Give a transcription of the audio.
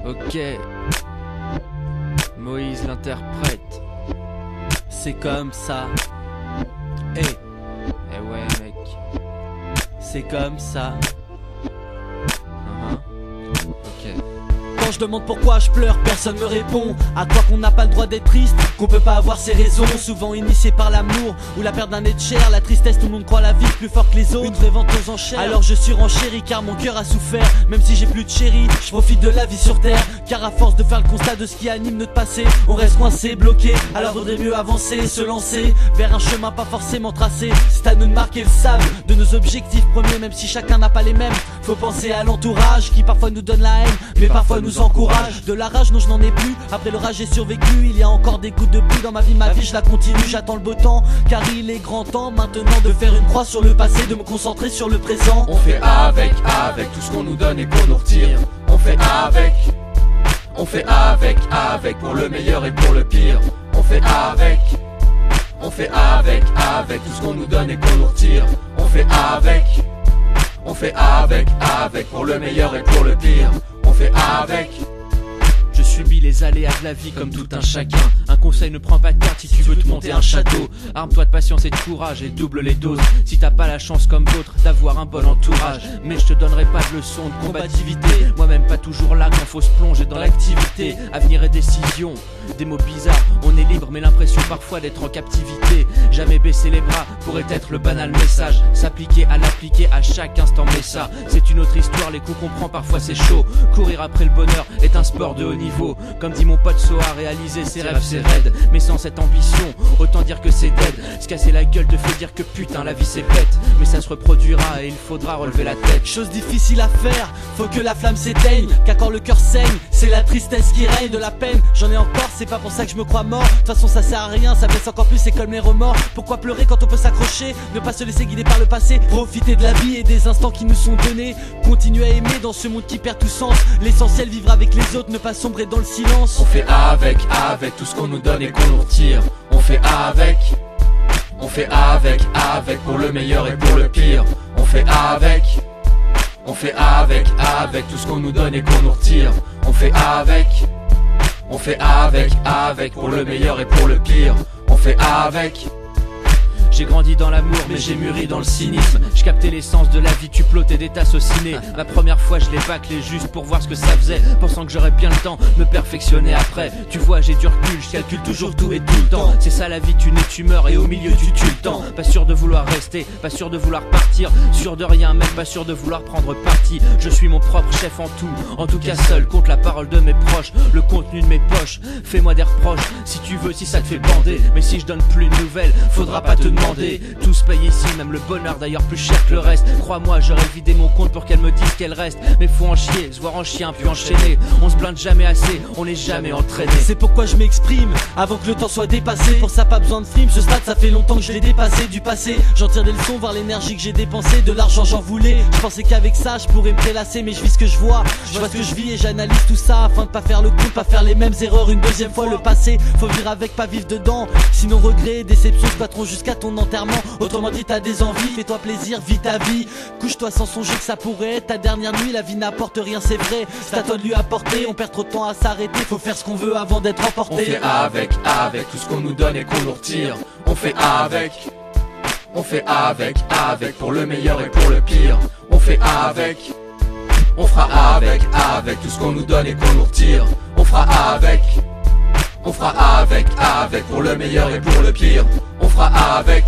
Ok, Moïse l'interprète. C'est comme ça. Eh ouais mec, c'est comme ça. Ok. Quand je demande pourquoi je pleure, personne me répond. À quoi qu'on n'a pas le droit d'être triste, qu'on peut pas avoir ses raisons. Souvent initié par l'amour ou la perte d'un être cher. La tristesse, tout le monde croit la vie plus fort que les autres. Une vraie vente aux enchères. Alors je suis renchéri car mon cœur a souffert. Même si j'ai plus de chéri, je profite de la vie sur terre. Car à force de faire le constat de ce qui anime notre passé, on reste coincé, bloqué. Alors vaudrait mieux avancer, se lancer vers un chemin pas forcément tracé. C'est à nous de marquer le sable de nos objectifs premiers. Même si chacun n'a pas les mêmes, faut penser à l'entourage qui parfois nous donne la haine, mais parfois nous encourage. De la rage, non je n'en ai plus. Après le rage j'ai survécu. Il y a encore des gouttes de pluie dans ma vie je la continue. J'attends le beau temps car il est grand temps maintenant de faire une croix sur le passé, de me concentrer sur le présent. On fait avec tout ce qu'on nous donne et qu'on nous retire. On fait avec pour le meilleur et pour le pire. On fait avec tout ce qu'on nous donne et qu'on nous retire. On fait avec pour le meilleur et pour le pire. On fait avec. Je subis les aléas de la vie comme tout un chacun. Un conseil, ne prends pas de carte si tu veux te monter un château. Arme-toi de patience et de courage et double les doses. Si t'as pas la chance comme d'autres d'avoir un bon entourage. Mais je te donnerai pas de leçons de combativité. Moi-même pas toujours là quand faut se plonger dans l'activité. Avenir et décision, des mots bizarres. On est libre mais l'impression parfois d'être en captivité. Jamais baisser les bras pourrait être le banal message. S'appliquer à l'appliquer à chaque instant, mais ça c'est une autre histoire. Les coups qu'on prend parfois c'est chaud. Courir après le bonheur est un sport de haut niveau. Comme dit mon pote Soa, réaliser ses rêves c'est raide. Mais sans cette ambition, autant dire que c'est dead. Se casser la gueule te fait dire que putain la vie c'est bête. Mais ça se reproduira et il faudra relever la tête. Chose difficile à faire, faut que la flamme s'éteigne. Car quand le cœur saigne, c'est la tristesse qui règne. De la peine, j'en ai encore, c'est pas pour ça que je me crois mort. De toute façon ça sert à rien, ça blesse encore plus, c'est comme les remords. Pourquoi pleurer quand on peut s'accrocher? Ne pas se laisser guider par le passé. Profiter de la vie et des instants qui nous sont donnés. Continuer à aimer dans ce monde qui perd tout sens. L'essentiel, vivre avec les autres, ne pas sombrer dans le silence. On fait avec tout ce qu'on nous donne et qu'on nous retire. On fait avec pour le meilleur et pour le pire. On fait avec tout ce qu'on nous donne et qu'on nous retire. On fait avec pour le meilleur et pour le pire. On fait avec. J'ai grandi dans l'amour mais j'ai mûri dans le cynisme. Je captais l'essence de la vie, tu plotais des tasses au ciné. La première fois je l'ai bâclé juste pour voir ce que ça faisait, pensant que j'aurais bien le temps de me perfectionner après. Tu vois j'ai du recul, je calcule toujours tout et tout le temps. C'est ça la vie, tu nais, tu meurs et au milieu tu tues le temps. Pas sûr de vouloir rester, pas sûr de vouloir partir. Sûr de rien même pas sûr de vouloir prendre parti. Je suis mon propre chef en tout cas seul. Compte la parole de mes proches, le contenu de mes poches. Fais-moi des reproches si tu veux, si ça te fait bander. Mais si je donne plus de nouvelles, faudra pas te demander. Tout se paye ici, même le bonheur d'ailleurs plus cher que le reste. Crois-moi, j'aurais vidé mon compte pour qu'elle me dise qu'elle reste. Mais faut en chier, se voir en chien puis enchaîner. On se blinde jamais assez, on n'est jamais entraîné. C'est pourquoi je m'exprime, avant que le temps soit dépassé. Pour ça pas besoin de film, ce stade ça fait longtemps que je l'ai dépassé. Du passé, j'en tire des leçons, voir l'énergie que j'ai dépensée. De l'argent j'en voulais, je pensais qu'avec ça je pourrais me prélasser. Mais je vis ce que je vois ce que je vis et j'analyse tout ça. Afin de pas faire le coup, pas faire les mêmes erreurs une deuxième fois. Le passé, faut vivre avec, pas vivre dedans. Sinon regret, déception, squatteront jusqu'à ton enterrement. Autrement dit t'as des envies, fais-toi plaisir, vis ta vie. Couche-toi sans songer que ça pourrait être ta dernière nuit. La vie n'apporte rien c'est vrai, c'est à toi de lui apporter. On perd trop de temps à s'arrêter, faut faire ce qu'on veut avant d'être emporté. On fait avec tout ce qu'on nous donne et qu'on nous retire. On fait avec pour le meilleur et pour le pire. On fait avec. On fera avec tout ce qu'on nous donne et qu'on nous retire. On fera avec pour le meilleur et pour le pire. On fera avec.